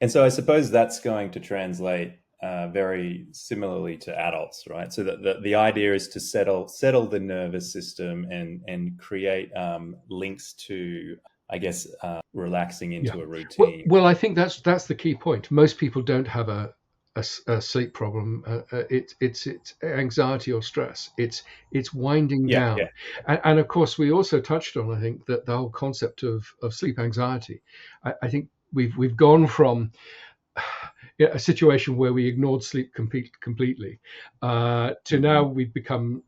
And so I suppose that's going to translate very similarly to adults, right? So that the idea is to settle the nervous system and create links to, I guess, relaxing Yeah. into a Well, routine. well, I think that's the key point. Most people don't have a sleep problem. It's anxiety or stress. It's winding Yeah, down, yeah, and of course we also touched on, I think, that the whole concept of sleep anxiety. I think we've gone from yeah, a situation where we ignored sleep completely to now hmm we've become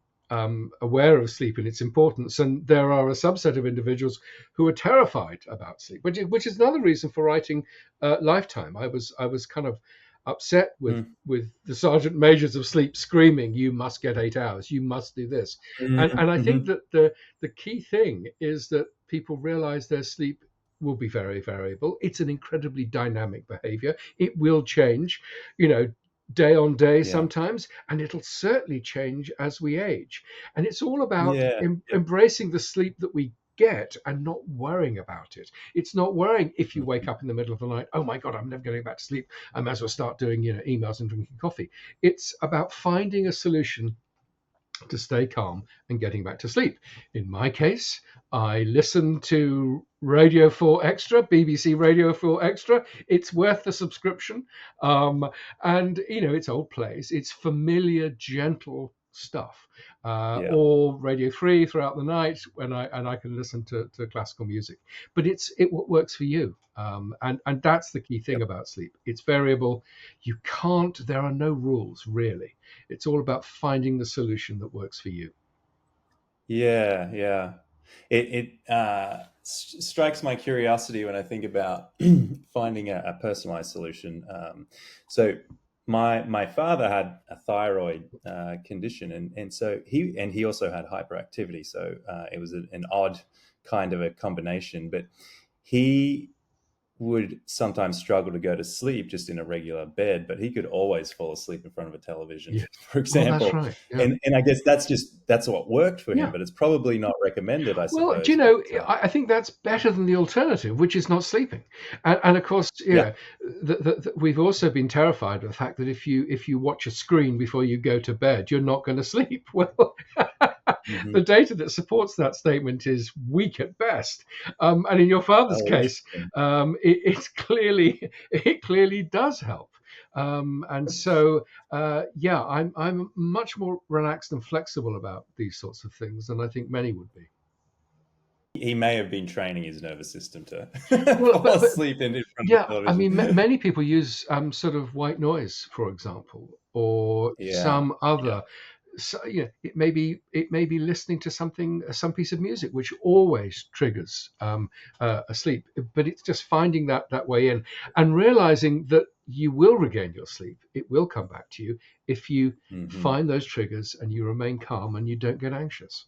aware of sleep and its importance. And there are a subset of individuals who are terrified about sleep, which is another reason for writing Lifetime. I was kind of upset with the sergeant majors of sleep screaming, "You must get 8 hours. You must do this." And I think hmm that the key thing is that people realize their sleep will be very variable. It's an incredibly dynamic behavior. It will change, you know, day on day Yeah, sometimes, and it'll certainly change as we age. And it's all about yeah, yeah. embracing the sleep that we get and not worrying about it. It's not worrying if you wake Mhm. up in the middle of the night, oh my God, I'm never getting back to sleep. I might as well start doing, emails and drinking coffee. It's about finding a solution to stay calm and getting back to sleep. In my case, I listen to Radio 4 Extra, BBC Radio 4 Extra. It's worth the subscription. Um, and, it's old plays, it's familiar, gentle stuff. Yeah, Or Radio 3 throughout the night when I can listen to classical music. But it what works for you. And that's the key thing yep. about sleep. It's variable. There are no rules really. It's all about finding the solution that works for you. Yeah, yeah. It strikes my curiosity when I think about finding a personalized solution. So my father had a thyroid condition, and so he also had hyperactivity. So it was an odd kind of a combination. But he would sometimes struggle to go to sleep just in a regular bed, but he could always fall asleep in front of a television, Yeah. for Well, that's example. right. Yeah. And I guess that's what worked for him, Yeah. but it's probably not recommended, I Well, suppose. But I think that's better than the alternative, which is not sleeping. And of course, yeah, we've also been terrified of the fact that if you watch a screen before you go to bed, you're not going to sleep. Well, hmm the data that supports that statement is weak at best. And in your father's oh, case, interesting. it clearly does help. And so, yeah, I'm much more relaxed and flexible about these sorts of things than I think many would be. He may have been training his nervous system to Well, fall but asleep in front of yeah, the I mean, television. many people use sort of white noise, for example, or Yeah, some yeah, other. So, it may be listening to some piece of music which always triggers a sleep, but it's just finding that way in and realizing that you will regain your sleep. It will come back to you if you hmm find those triggers and you remain calm and you don't get anxious.